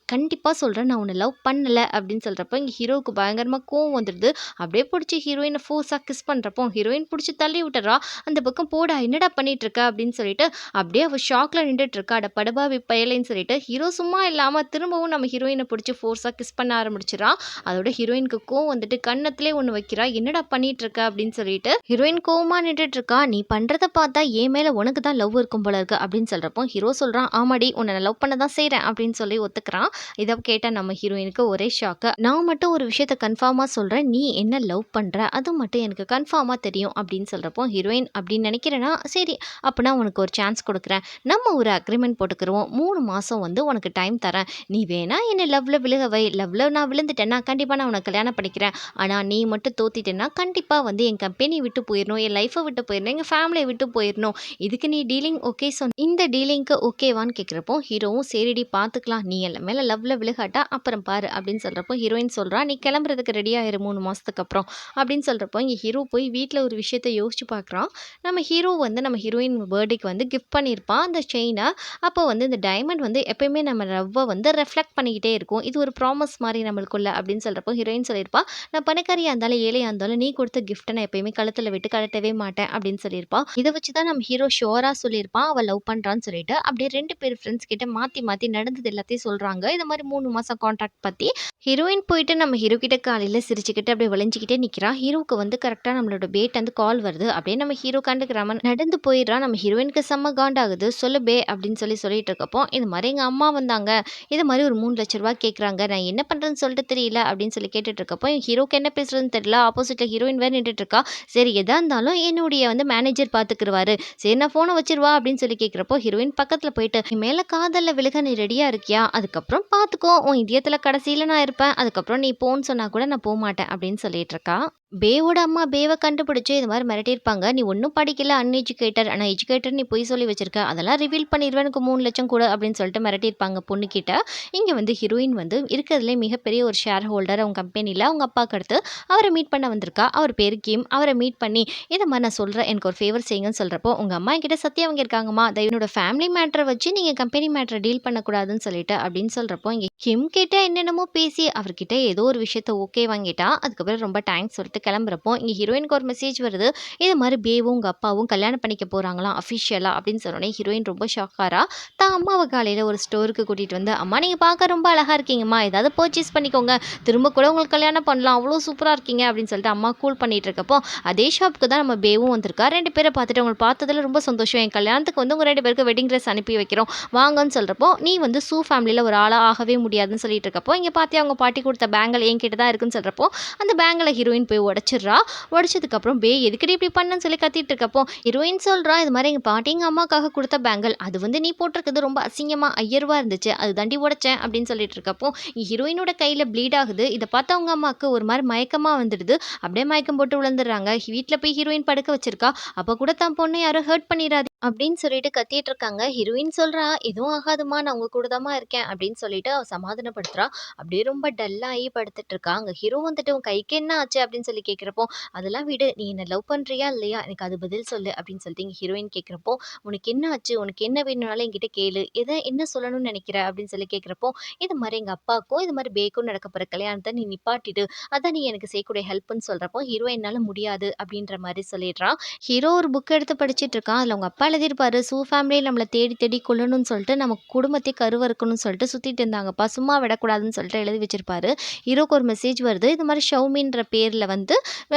A: கண்டிப்பா சொல்றேன். நான் உன்ன லவ் பண்ணல அப்படின்னு சொல்றப்ப, இங்க ஹீரோவுக்கு பயங்கரமா கோவம் வந்துடுது. அப்படியே புடிச்சு ஹீரோயின ஃபோர்ஸா கிஸ் பண்றப்போ, ஹீரோயின் புடிச்சு தள்ளி விட்டுர்றா. அந்த பக்கம் போடா என்னடா பண்ணிட்டு இருக்க? அப்படின்னு சொல்லிட்டு, அப்படியே அவ ஷாக்ல நின்னுட்டு இருக்கா. அட படுபாவி பயலேன்னு சொல்லிட்டு, ஹீரோ சும்மா இல்லாம திரும்பவும் நம்ம ஹீரோயின புடிச்சு ஃபோர்ஸா கிஸ் பண்ண ஆரம்பிச்சுறா. அதோட ஹீரோயினுக்கு கோவம் வந்துட்டு கன்னத்திலே ஒண்ணு வைக்கிறா. என்னடா பண்ணிட்டு இருக்க? அப்படின்னு சொல்லிட்டு, ஹீரோயின் கோவமா நின்னுட்டு இருக்கா. நீ பண்றத பார்த்தா என் மேல உனக்கு தான் லவ் இருக்கும் போல இருக்கு அப்படின்னு சொல்றப்போ, ஹீரோ சொல்றான், ஆமாடி உன்ன நான் லவ் பண்ண தான் செய்றேன் அப்படின்னு சொல்லி ஒத்துக்கிறான். இத கேட்ட நம்ம ஹீரோயினுக்கு ஒரே ஷாக்கு. நான் மட்டும் ஒரு விஷயத்த கன்ஃபார்மா சொல்றேன். நீ என்ன லவ் பண்ற. அது மட்டும் எனக்கு கன்ஃபார்மா தெரியும் அப்படின்னு சொல்றப்போ, ஹீரோயின் அப்படின்னு நினைக்கிறேனா, சரி அப்ப நான் உனக்கு ஒரு சான்ஸ் குடுக்குறேன். நம்ம ஒரு அக்ரீமெண்ட் போட்டுக்குருவோம். 3 மாசம் வந்து உனக்கு டைம் தரேன். நீ வேணா என்ன லவ்ல விழுக வை. லவ்ல நான் விழுந்துட்டேன்னா கண்டிப்பா நான் உனக்கு கல்யாணம் பண்ணிக்கிறேன். ஆனா நீ மட்டும் தோத்துட்டேன்னா கண்டிப்பா வந்து என் கம்பெனி விட்டு போயிரணும். என் லைஃப விட்டு போயிரணும். எங்க ஃபேமிலிய விட்டு போயிரணும். இதுக்கு நீ டீலிங் ஓகே சொன்ன. இந்த டீலிங்க்கு ஓகேவான்னு கேட்கிறப்போ, ஹீரோவும் சரிடி பார்த்துக்கலாம். நீ என் மேல லவ்ல விழுகாட்டா அப்புறம் பாரு அப்படின்னு சொல்றப்போ, ஹீரோயின் சொல்றா, நீ கிளம்புறதுக்கு ரெடி ஆயிரு 3 மாசத்துக்கு அப்புறம் அப்படின்னு சொல்றப்போ, இங்க ஹீரோ போய் வீட்ல ஒரு விஷயத்த யோசிச்சு பார்க்குறான். நம்ம ஹீரோ வந்து நம்ம ஹீரோயின் பர்த்டேக்கு வந்து கிஃப்ட் பண்ணியிருப்பான் அந்த செயின. அப்போ வந்து இந்த டைமண்ட் வந்து எப்பயுமே நம்ம லவ்வ வந்து ரெஃப்ளெக்ட் பண்ணிக்கிட்டே இருக்கும். இது ஒரு ப்ராமிஸ் மாரி நம்மளுக்குள்ள அப்படின்னு சொல்றப்போ, ஹீரோயின் சொல்லியிருப்பா, நான் பணக்காரியா இருந்தாலும் ஏழையா இருந்தாலும் நீ கொடுத்த கிஃப்ட்ட நான் எப்பயுமே கழுத்துல விட்டு கழட்டவே மாட்டேன் அப்படின்னு சொல்லியிருப்பா. இத வச்சு தான் நம்ம ஹீரோ ஷூரா சொல்லியிருப்பான் அவ லவ் பண்றான்னு சொல்லிட்டு. அப்படியே 2 பேர் ஃப்ரெண்ட்ஸ் கிட்ட மாத்தி மாத்தி நடந்தது எல்லாத்தையும் சொல்றாங்க. இந்த மாரி 3 மாசம் கான்ட்ராக்ட் பத்தி. ஹீரோயின் போயிட்டு நம்ம ஹீரோ கிட்ட காலையில சிரிச்சுக்கிட்டு அப்படியே வளைஞ்சுக்கிட்டே நிக்கிறா. ஹீரோவுக்கு வந்து கரெக்ட்டா நம்மளோட பேட் வந்து கால் வருது. அப்படியே நம்ம ஹீரோ கண்டுக்கிறாம நடந்து போயிடுறா. நம்ம ஹீரோயினுக்கு செம்ம காண்டாகுது. சொல்லு பே அப்படின்னு சொல்லிட்டு இருக்கப்போ, இது மாரி எங்க அம்மா வந்தாங்க. இது மாரி ஒரு 3 லட்ச ரூவா கேட்குறாங்க. நான் என்ன பண்றேன்னு சொல்லிட்டு தெரியல அப்படின்னு சொல்லி கேட்டுட்டு இருக்கப்போ, ஹீரோக்கு என்ன பேசுறதுன்னு தெரியல. ஆப்போசிட்ல ஹீரோயின் வேற நின்னுட்டு இருக்கா. சரி எதா இருந்தாலும் என்னுடைய வந்து மேனேஜர் பார்த்துக்குருவாரு. சரி நான் ஃபோன வச்சுருவா அப்படின்னு சொல்லி கேட்கிறப்போ, ஹீரோயின் பக்கத்துல போயிட்டு, "என் மேல காதல்ல விழுக நீ ரெடியா இருக்கியா? அதுக்கப்புறம் பார்த்துக்கோ. உன் இதயத்துல கடைசியில நான் இருப்பேன். அதுக்கப்புறம் நீ போன்னு சொன்னா கூட நான் போமாட்டேன்" அப்படின்னு சொல்லிட்டு இருக்கா. பேவோட அம்மா பேவ கண்டுபிடிச்சு இது மாரி மிரட்டியிருப்பாங்க. "நீ ஒண்ணும் படிக்கல, அன்எஜுகேட்டட். ஆனா எஜுகேட்டட் நீ பொய் சொல்லி வச்சிருக்க. அதெல்லாம் ரிவீல் பண்ணிருவேன். எனக்கு 3 லட்சம் குடு" அப்படின்னு சொல்லிட்டு மிரட்டியிருப்பாங்க பொண்ணுகிட்ட. இங்க வந்து ஹீரோயின் வந்து இருக்கிறதுலே மிகப்பெரிய ஒரு ஷேர் ஹோல்டர் அவங்க கம்பெனில. அவங்க அப்பாக்கு அடுத்து அவர மீட் பண்ண வந்திருக்கா. அவர் பேரு கிம். அவர மீட் பண்ணி, "இத மாரி நான் சொல்றேன். எனக்கு ஒரு ஃபேவர் செய்யுங்கன்னு" சொல்றப்போ, "உங்க அம்மா என்கிட்ட சத்தியம் வாங்கியிருக்காங்கம்மா. என்னோட ஃபேமிலி மேட்டர வச்சு நீங்க கம்பெனி மேட்டர டீல் பண்ணக்கூடாதுன்னு சொல்லிட்டு" அப்படின்னு சொல்றப்போ, இங்க கிம் கிட்ட என்னென்னமோ பேசி அவர்கிட்ட ஏதோ ஒரு விஷயத்த ஓகே வாங்கிட்டா. அதுக்கப்புறம் ரொம்ப தேங்க்ஸ் சொல்லிட்டு கிளம்புறப்போ, இங்க ஹீரோயினுக்கு ஒரு மெசேஜ் வருது. இது மாரி பேவும் உங்க அப்பாவும் கல்யாணம் பண்ணிக்க போறாங்களாம் அஃபிஷியலா அப்படின்னு சொன்னோனே, ஹீரோயின் ரொம்ப ஷாக் ஆறா. தான் அம்மாவ காலையில ஒரு ஸ்டோருக்கு கூட்டிட்டு வந்து, "அம்மா நீங்க பார்க்க ரொம்ப அழகா இருக்கீங்கம்மா. ஏதாவது பர்ச்சேஸ் பண்ணிக்கோங்க. திரும்ப கூட உங்களுக்கு கல்யாணம் பண்ணலாம். அவ்வளோ சூப்பரா இருக்கீங்க" அப்படின்னு சொல்லிட்டு அம்மா கூல் பண்ணிட்டு இருக்கப்போ, அதே ஷாப்புக்கு தான் நம்ம பேவும் வந்திருக்கா. 2 பேர பார்த்துட்டு, "உங்கள பார்த்ததுல ரொம்ப சந்தோஷம். என் கல்யாணத்துக்கு வந்து உங்க 2 பேருக்கு வெட்டிங் ட்ரெஸ் அனுப்பி வைக்கிறோம். வாங்கன்னு" சொல்றப்போ, "நீ வந்து சூ ஃபேமிலில ஒரு ஆளா ஆகவே முடியாதுன்னு" சொல்லிட்டு இருக்கப்போ, இங்க பார்த்தியா அவங்க பாட்டி குடுத்த பேங்கிள் என்கிட்ட தான் இருக்குன்னு சொல்றப்போ, அந்த பேங்கிள ஹீரோயின் போய் உடைச்சிடுறா. உடைச்சதுக்கப்புறம், எதுக்குடி இப்படி பண்ணன்னு சொல்லி கத்திட்டு இருக்கப்போ, ஹீரோயின் சொல்றா, "இது மாரி எங்க பாட்டி எங்க அம்மாக்காக குடுத்த பேங்கிள். அது வந்து நீ போட்டிருக்கிறது ரொம்ப அசிங்கமா ரூ. 5000 இருந்துச்சு. அது தாண்டி உடைச்சேன்" அப்படின்னு சொல்லிட்டு இருக்கப்போ, ஹீரோயினோட கையில ப்ளீட் ஆகுது. இத பார்த்து அவங்க அம்மாக்கு ஒரு மாரி மயக்கமா வந்துடுது. அப்படியே மயக்கம் போட்டு விழுந்துடுறாங்க. வீட்ல போய் ஹீரோயின் படுக்க வச்சிருக்கா. அப்ப கூட தான் பொண்ண யாரும் ஹர்ட் பண்ணிறாதீங்க அப்படின்னு சொல்லிட்டு கத்திட்டு இருக்காங்க. ஹீரோயின் சொல்றா, "எதுவும் ஆகாதும்மா, நான் உங்க கூட தாம்மா இருக்கேன்" அப்படின்னு சொல்லிட்டு அவ சமாதானப்படுத்துறா. அப்படியே ரொம்ப டல்லாகி படுத்துட்டு இருக்கா. அங்க ஹீரோ வந்துட்டு, "உன் கைக்கு என்ன ஆச்சு?" அப்படின்னு சொல்லி கேட்கிறப்போ, "அதெல்லாம் விடு. நீ என்ன லவ் பண்றியா இல்லையா? எனக்கு அது பதில் சொல்லு" அப்படின்னு சொல்லிட்டு இங்க ஹீரோயின் கேட்கிறப்போ, "உனக்கு என்ன ஆச்சு? உனக்கு என்ன வேணும்னாலும் என்கிட்ட கேளு. என்ன சொல்லணும்னு நினைக்கிற?" அப்படின்னு சொல்லி கேட்கிறப்போ, "இது மாரி எங்க அப்பாவுக்கும், இது மாரி பேக்கும் நடக்க போற கல்யாணத்த நீ நிப்பாட்டிடு. அதான் நீ எனக்கு செய்யக்கூடிய ஹெல்ப்ன்னு" சொல்றப்போ, ஹீரோ "என்னால முடியாது" அப்படின்ற மாரி சொல்லிடுறா. ஹீரோ ஒரு புக் எடுத்து படிச்சுட்டு இருக்கான். அதில அவங்க அப்பா எழுதியிருப்பாரு, ஃபேமிலி நம்மள தேடி தேடி கொல்லணும்னு சொல்லிட்டு, நம்ம குடும்பத்தையே கருவறுக்கணும்னு சொல்லிட்டு சுத்திட்டு இருந்தாங்கப்பா. சும்மா விடக்கூடாதுன்னு சொல்லிட்டு எழுதி வச்சிருப்பாரு. ஹீரோக்கு ஒரு மெசேஜ் வருது. இது மாரி ஷவுமின்ற பேர்ல வந்து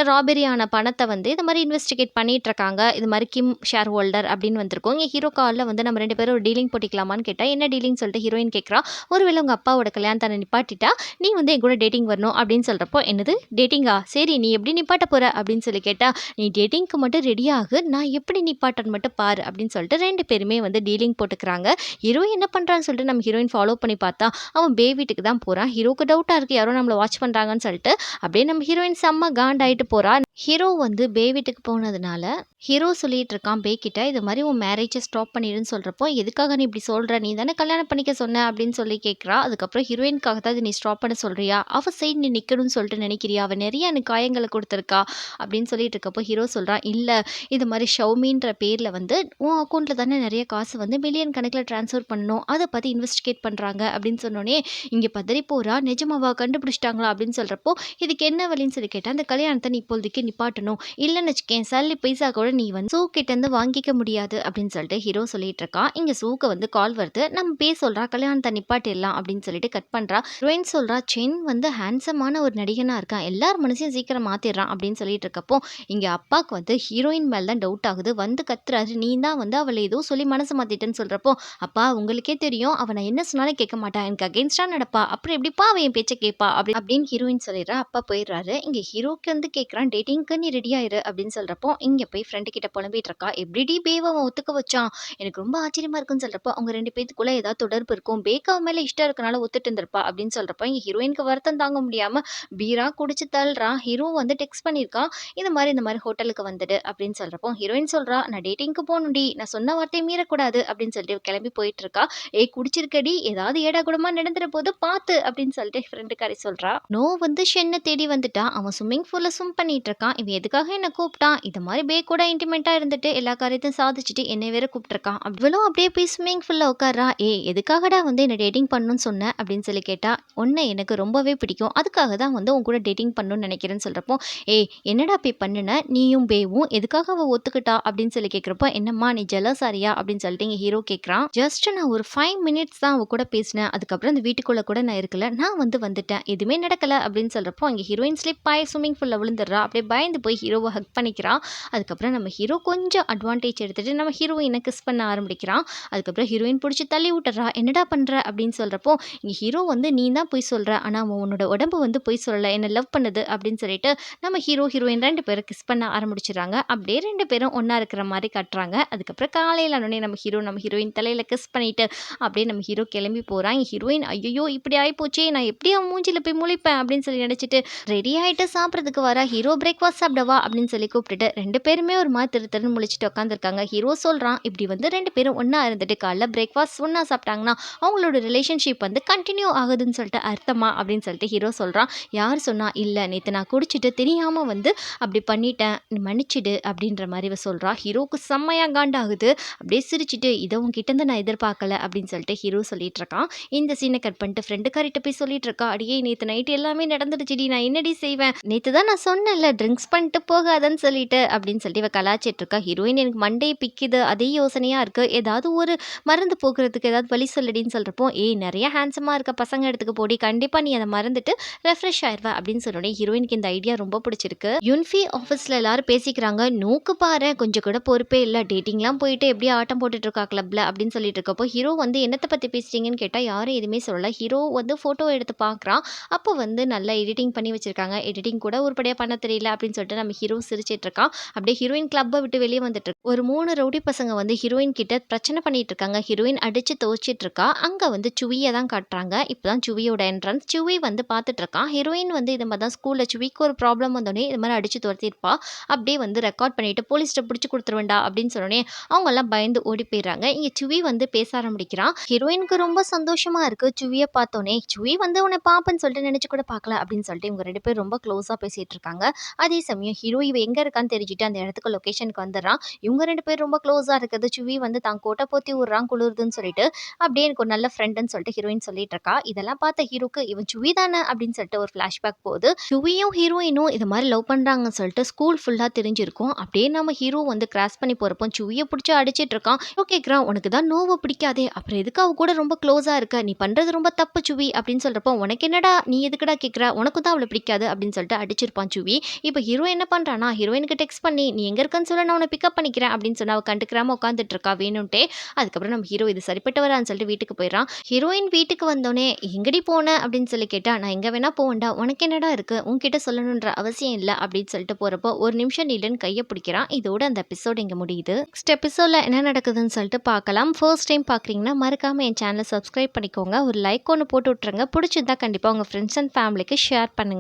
A: ராபரி ஆன பணத்த வந்து இது மாரி இன்வெஸ்டிகேட் பண்ணிட்டு இருக்காங்க. இது மாரி கிம் ஷேர் ஹோல்டர் அப்படின்னு வந்திருக்கும். இங்க ஹீரோ கால்ல வந்து நம்ம 2 பேரும் ஒரு டீலிங் போட்டுக்கலாமான்னு கேட்டா, என்ன டீலிங் சொல்லிட்டு ஹீரோயின் கேட்கிறா. ஒருவேளை உங்க அப்பாவோட கல்யாணத்த நான் நிப்பாட்டிட்டா, நீ வந்து என் கூட டேட்டிங் வரணும் அப்படின்னு சொல்றப்போ, என்னது டேட்டிங்கா? சரி நீ எப்படி நிப்பாட்ட போற? அப்படின்னு சொல்லி கேட்டா, நீ டேட்டிங்க்கு மட்டும் ரெடி ஆகு. நான் எப்படி நிப்பாட்டன்னு மட்டும் பாரு அப்படின்னு சொல்லிட்டு 2 பேருமே வந்து டீலிங் போட்டுக்கிறாங்க. ஹீரோ என்ன பண்றான்னு சொல்லிட்டு நம்ம ஹீரோயின் ஃபாலோ பண்ணி பார்த்தா, அவன் வீட்டுக்கு தான் போறான். ஹீரோக்கு டவுட்டா இருக்கு. யாரோ நம்மள வாட்ச் பண்றாங்கன்னு சொல்லிட்டு, அப்படியே நம்ம ஹீரோயின் செம்ம காண்டாயிட்டு போறா. ஹீரோ வந்து வீட்டுக்கு போனதுனால, ஹீரோ சொல்லிட்டு இருக்கான் கிட்ட, "இது மாரி உன் மேரேஜ ஸ்டாப் பண்ணிடுன்னு" சொல்றப்போ, "எதுக்காக நீ இப்படி சொல்ற? நீ தானே கல்யாணம் பண்ணிக்க சொன்ன" அப்படின்னு சொல்லி கேட்கிறா. அதுக்கப்புறம் ஹீரோயினுக்காக தான் இத நீ ஸ்டாப் பண்ண சொல்றியா? அவ சைடு நீ நிக்கணும்னு சொல்லிட்டு நினைக்கிறியா? அவ நெறைய எனக்கு காயங்கள குடுத்துருக்கா. அப்படின்னு சொல்லிட்டு இருக்கப்போ ஹீரோ சொல்றான், "இல்ல இது மாரி ஷவுமின்ற பேர்ல வந்து உன் அக்கவுண்ட்ல தானே நெறைய காசு வந்து மில்லியன் கணக்குல ட்ரான்ஸ்ஃபர் பண்ணணும். அத பத்தி இன்வெஸ்டிகேட் பண்றாங்க" அப்படின்னு சொன்னோனே, இங்க பதறி போறா. "நிஜமாவா? கண்டுபிடிச்சுட்டாங்களா?" அப்படின்னு சொல்றப்போ, "இதுக்கு என்ன வழின்னு சொல்லி கேட்டா, அந்த கல்யாணத்த நீ இப்போதைக்கு நிப்பாட்டணும். இல்லன்னு வச்சுக்கயேன் சல்லி பைசா கூட நீ வந்து சூ கிட்டேருந்து வாங்கிக்க முடியாது" அப்படின்னு சொல்லிட்டு ஹீரோ சொல்லிட்டு இருக்கான். இங்க சூக்கு வந்து கால் வருது. நம்ம சொல்றா, "கல்யாணத்த நிப்பாட்டிடலாம்" அப்படின்னு சொல்லிட்டு கட் பண்றா. ஹீரோயின் சொல்றா, "சென் வந்து ஹேண்ட்ஸமான ஒரு நடிகனா இருக்கான். எல்லார் மனசையும் சீக்கிரம் மாத்திடுறான்" அப்படின்னு சொல்லிட்டு இருக்கப்போ, இங்க அப்பாக்கு வந்து ஹீரோயின் மேல தான் டவுட் ஆகுது. வந்து கத்துறாரு, "நீ தான் வந்து அவள ஏதோ சொல்லி மனசு மாத்திட்டேன்னு" சொல்றப்போ, "அப்பா உங்களுக்கே தெரியும். அவ நான் என்ன சொன்னாலும் கேட்க மாட்டா. எனக்கு அகைன்ஸ்டா நடப்பா. அப்புறம் எப்படிப்பா அவ என் பேச்ச கேட்பா?" அப்படின்னு ஹீரோயின் சொல்லிடுறா. அப்பா போயிடுறாரு. இங்க ஹீரோக்கு வந்து கேட்குறான், "டேட்டிங்க்கு நீ ரெடி ஆயிரு" அப்படின்னு சொல்றப்போ, இங்க போய் ஃப்ரெண்டு கிட்ட புலம்பிட்டு இருக்கா. "எப்படிடி பேவ அவன் ஒத்துக்க வச்சான்? எனக்கு ரொம்ப ஆச்சரியமா இருக்குன்னு" சொல்றப்போ, அவங்க 2 பேத்துக்குள்ள ஏதாவது தொடர்பு இருக்கும். பேக்கு அவன் மேல இஷ்டம் இருக்கனால ஒத்துட்டு இருந்திருப்பா அப்படின்னு சொல்றப்போ, இங்க ஹீரோயினுக்கு வருத்தம் தாங்க முடியாம பீரா குடிச்சு தள்ளுறான். ஹீரோ வந்து டெக்ஸ்ட் பண்ணியிருக்கான். இந்த மாரி ஹோட்டலுக்கு வந்துடு அப்படின்னு சொல்றப்போ, ஹீரோயின் சொல்றா, "நான் டேட்டிங்க்கு போணும்டி. நான் சொன்ன வார்த்தைய மீறக்கூடாது" அப்படின்னு சொல்லிட்டு கிளம்பி போயிட்டு இருக்கா. "ஏய் குடிச்சிருக்கடி, ஏதாவது ஏடா கூடமா நடந்துற போது பாத்து" அப்படின்னு சொல்லிட்டு ஃப்ரெண்டுக்காரி சொல்றா. நோ வந்து ஷென்ன தேடி வந்துட்டா. அவன் ஸ்விம்மிங் பூல்ல ஸ்விம் பண்ணிட்டு இருக்கான். இவன் எதுக்காக என்ன கூப்பிட்டான்? இது மாரி கூட இன்டிமேட்டா இருந்துட்டு எல்லா காரியத்தையும் சாதிச்சுட்டு என்னை வேற கூப்பிட்டுருக்கான். இவளும் அப்படியே போய் ஸ்விம்மிங் பூல்ல உட்கார்றா. "ஏய் எதுக்காகடா வந்து என்ன டேட்டிங் பண்ணணும்னு சொன்ன?" அப்படின்னு சொல்லி கேட்டா, "உன்ன எனக்கு ரொம்பவே பிடிக்கும். அதுக்காக தான் வந்து உன் கூட டேட்டிங் பண்ணணும்னு நினைக்கிறேன்னு" சொல்றப்போ, "ஏய் என்னடா போய் பண்ணுன? நீயும் பேவும் எதுக்காக அவ ஒத்துக்கிட்டா?" அப்படின்னு சொல்லி கேட்கிறப்போ, "என்னம்மா நீ ஜெலஸ் ஆறியா?" அப்படின்னு சொல்லிட்டு இங்க ஹீரோ கேட்குறான். "ஜஸ்ட் நான் ஒரு 5 மினிட்ஸ் தான் அவ கூட பேசினேன். அதுக்கப்புறம் அந்த வீட்டுக்குள்ள கூட நான் இருக்கல. நான் வந்து வந்துட்டேன். எதுவுமே நடக்கல" அப்படின்னு சொல்றப்போ, அங்க ஹீரோயின் ஸ்லிப் ஆயி ஸ்விம்மிங் பூல்ல விழுந்துடுறா. அப்படியே பயந்து போய் ஹீரோவ ஹக் பண்ணிக்கிறா. அதுக்கப்புறம் நம்ம ஹீரோ கொஞ்சம் அட்வான்டேஜ் எடுத்துட்டு நம்ம ஹீரோயின கிஸ் பண்ண ஆரம்பிக்கிறான். அதுக்கப்புறம் ஹீரோயின் புடிச்சு தள்ளி விட்டுர்றா. "என்னடா பண்ற?" அப்படின்னு சொல்றப்போ, இங்க ஹீரோ வந்து, "நீ தான் பொய் சொல்ற. ஆனா அவன் உன்னோட உடம்பு வந்து பொய் சொல்லல. என்ன லவ் பண்ணுது" அப்படின்னு சொல்லிட்டு நம்ம ஹீரோயின் 2 பேரும் கிஸ் பண்ண ஆரம்பிச்சுடுறாங்க. அப்படியே 2 பேரும் ஒண்ணா இருக்கிற மாரி காட்டுறாங்க. அதுக்கப்புறம் காலையில ஆனோனே நம்ம ஹீரோயின் தலையில கிஸ் பண்ணிட்டு அப்படியே நம்ம ஹீரோ கிளம்பி போறான். ஹீரோயின், "ஐயய்யோ! இப்படி ஆயிப்போச்சே! நான் எப்படி அவன் மூஞ்சில போய் முழிப்பேன்?" அப்படின்னு சொல்லி நினைச்சுட்டு ரெடி ஆயிட்டு சாப்பிடுறதுக்கு வரா. ஹீரோ, "பிரேக்ஃபாஸ்ட் சாப்பிடவா?" அப்படின்னு சொல்லி கூப்பிட்டுட்டு 2 பேருமே ஒரு மாரி திரு திருன்னு முழிச்சுட்டு உட்காந்துருக்காங்க. ஹீரோ சொல்றான், "இப்படி வந்து 2 பேரும் ஒண்ணா இருந்துட்டு காலைல பிரேக்ஃபாஸ்ட் ஒண்ணா சாப்பிட்டாங்கன்னா, அவங்களோட ரிலேஷன்ஷிப் வந்து கன்டின்யூ ஆகுதுன்னு சொல்லிட்டு அர்த்தமா?" அப்படின்னு சொல்லிட்டு ஹீரோ சொல்றான். "யார் சொன்னா?" "இல்ல நேத்து நான் குடிச்சிட்டு தெரியாம வந்து அப்படி பண்ணிட்டேன். நீ மன்னிச்சிடு" அப்படின்ற மாரி இவ சொல்றா. ஹீரோவுக்கு செம்மையா காண்டாகுது. அப்படியே சிரிச்சுட்டு, "இத உன்கிட்ட இருந்து நான் எதிர்பார்க்கல" அப்படின்னு சொல்லிட்டு ஹீரோ சொல்லிட்டு இருக்கான். இந்த சீன கட் பண்ணிட்டு ஃப்ரெண்டுக்காரிட்ட போய் சொல்லிட்டு இருக்கா, "அடியே நேத்து நைட் எல்லாமே நடந்துடுச்சுடி. நான் என்னடி செய்வேன்? நேத்து தான் நான் சொன்னேன்ல ட்ரிங்க்ஸ் பண்ணிட்டு போகாதன்னு சொல்லிட்டு" அப்படின்னு சொல்லிட்டு இவ கலாய்ச்சிட்டு இருக்கா. ஹீரோயின், "எனக்கு மண்டைய பிக்குது. அதே யோசனையா இருக்கு. ஏதாவது ஒரு மருந்து போக்குறதுக்கு ஏதாவது வழி சொல்லுடின்னு" சொல்றப்போ, "ஏய் நெறைய ஹேண்ட்ஸமா இருக்க பசங்க இடத்துக்கு போடி. கண்டிப்பா நீ அத மறந்துட்டு ரெஃப்ரெஷ் ஆயிருவ" அப்படின்னு சொன்னோனே ஹீரோயினுக்கு இந்த ஐடியா ரொம்ப பிடிச்சிருக்கு. யுன்ஃபி ஆஃபீஸ்ல எல்லாரும் பேசிக்கிறாங்க. "நோக்கு பாரேன் கொஞ்சம் கூட பொறுப்பே இல்ல. டேட்டிங்லாம் போயிட்டு எப்படியோ ஆட்டம் போட்டுட்டு இருக்கா கிளப்ல" அப்படின்னு சொல்லிட்டு இருக்கப்போ, ஹீரோ வந்து என்னத்த பத்தி பேசுறீங்கன்னு கேட்டா யாரும் எதுவுமே சொல்லல. ஹீரோ வந்து ஃபோட்டோ எடுத்து பார்க்குறான். அப்போ வந்து நல்லா எடிட்டிங் பண்ணி வச்சிருக்காங்க. எடிட்டிங் கூட உருப்படியா பண்ண தெரியல அப்படின்னு சொல்லிட்டு நம்ம ஹீரோ சிரிச்சிட்டு இருக்கான். அப்படியே ஹீரோயின் கிளப்ப விட்டு வெளிய வந்துட்டு ஒரு 3 ரவுடி பசங்க வந்து ஹீரோயின் கிட்ட பிரச்சனை பண்ணிட்டு இருக்காங்க. ஹீரோயின் அடிச்சு துவச்சிட்டு இருக்கா. அங்க வந்து சுவிய தான் காட்டுறாங்க. இப்பதான் சுவியோட என்ட்ரன்ஸ். சுவி வந்து பார்த்துட்டு இருக்கான். ஹீரோயின் வந்து இது மாரி தான் ஸ்கூல்ல சுவிக்கு ஒரு ப்ராப்ளம் வந்தோனே இது மாரி அடிச்சு துரத்தியிருப்பா. அப்படியே வந்து ரெக்கார்ட் பண்ணிட்டு போலீஸ்ட்ட புடிச்சு குடுத்துருவேன்டா அப்படின்னு சொன்னோனே, அவங்கலாம் பயந்து ஓடி போயிடுறாங்க. இங்க சுவி வந்து பேச ஆரம்பிக்கிறான். ஹீரோயினுக்கு ரொம்ப சந்தோஷமா இருக்கு. சுவிய பார்த்தோனே, சுவி வந்து உன்ன பாப்பேன்னு சொல்லிட்டு நினைச்சு கூட பார்க்கல அப்படின்னு சொல்லிட்டு இவங்க 2 பேரும் ரொம்ப க்ளோஸா பேசிட்டு இருக்காங்க. அதே சமயம் ஹீரோ இவ எங்க இருக்கான்னு தெரிஞ்சுட்டு அந்த இடத்துக்கு லொகேஷனுக்கு வந்துடுறான். இவங்க 2 பேரும் ரொம்ப க்ளோஸா இருக்குது. சுவி வந்து தான் கோட்ட போத்தி விடுறான் குளிருதுன்னு சொல்லிட்டு, அப்படியே எனக்கு ஒரு நல்ல ஃப்ரெண்டுன்னு சொல்லிட்டு ஹீரோயின் சொல்லிட்டு இருக்கா. இதெல்லாம் பார்த்த ஹீரோக்கு இவன் சுவி தானே அப்படின்னு சொல்லிட்டு ஒரு ஃபிளாஷ்பேக் போகுது. சுவியும் ஹீரோயினும் இது மாரி லவ் பண்றாங்கன்னு சொல்லிட்டு ஸ்கூல் ஃபுல்லா தெரிஞ்சிருக்கும். அப்படியே நம்ம ஹீரோ வந்து கிராஸ் பண்ணி போறப்போ சுவிய புடிச்சு அடிச்சிட்டு இருக்கான். ஹீரோ கேட்குறான், "உனக்கு தான் நோவ பிடிக்காதே, அப்புறம் எதுக்கு அவ கூட ரொம்ப க்ளோஸா இருக்க? நீ பண்றது ரொம்ப தப்பு சுவி" அப்படின்னு சொல்றப்போ, "உனக்கு என்னடா? நீ எதுக்குடா கேட்குற? உனக்கும் தான் அவள பிடிக்காது" அப்படின்னு சொல்லிட்டு அடிச்சிருப்பான் சுவி. இப்ப ஹீரோ என்ன பண்றான்னா, ஹீரோயினுக்கு டெக்ஸ்ட் பண்ணி, "நீ எங்க இருக்கன்னு சொல்லு, நான் உன்ன பிக்கப் பண்ணிக்கிறேன்" அப்படின்னு சொன்னா அவ கண்டுக்கிறாம உட்காந்துட்டு இருக்கா வேணும்ட்டே. அதுக்கப்புறம் நம்ம ஹீரோ இது சரிப்பட்டு வராதுன்னு சொல்லிட்டு வீட்டுக்கு போயிடுறான். ஹீரோயின் வீட்டுக்கு வந்தோனே, "எங்கடி போன?" அப்படின்னு சொல்லி கேட்டா, "நான் எங்க வேணா போவேன்டா. உனக்கு என்னடா இருக்கு? உன்கிட்ட சொல்லணுன்ற அவசியம் இல்ல" அப்படின்னு சொல்லிட்டு போறப்போ, "ஒரு நிமிஷம் நில்லுன்னு" கைய பிடிக்கிறான். இதோட அந்த எபிசோட் இங்க முடியுது. நெக்ஸ்ட் எபிசோட்ல என்ன நடக்குதுன்னு சொல்லிட்டு பார்க்கலாம். ஃபர்ஸ்ட் டைம் பார்க்குறீங்கன்னா மறக்காம என் சேனல சப்ஸ்கிரைப் பண்ணிக்கோங்க. ஒரு லைக் ஒண்ணு போட்டு விட்டுருங்க. புடிச்சிருந்தா கண்டிப்பா உங்க ஃப்ரெண்ட்ஸ் அண்ட் ஃபேமிலிக்கு ஷேர் பண்ணுங்க.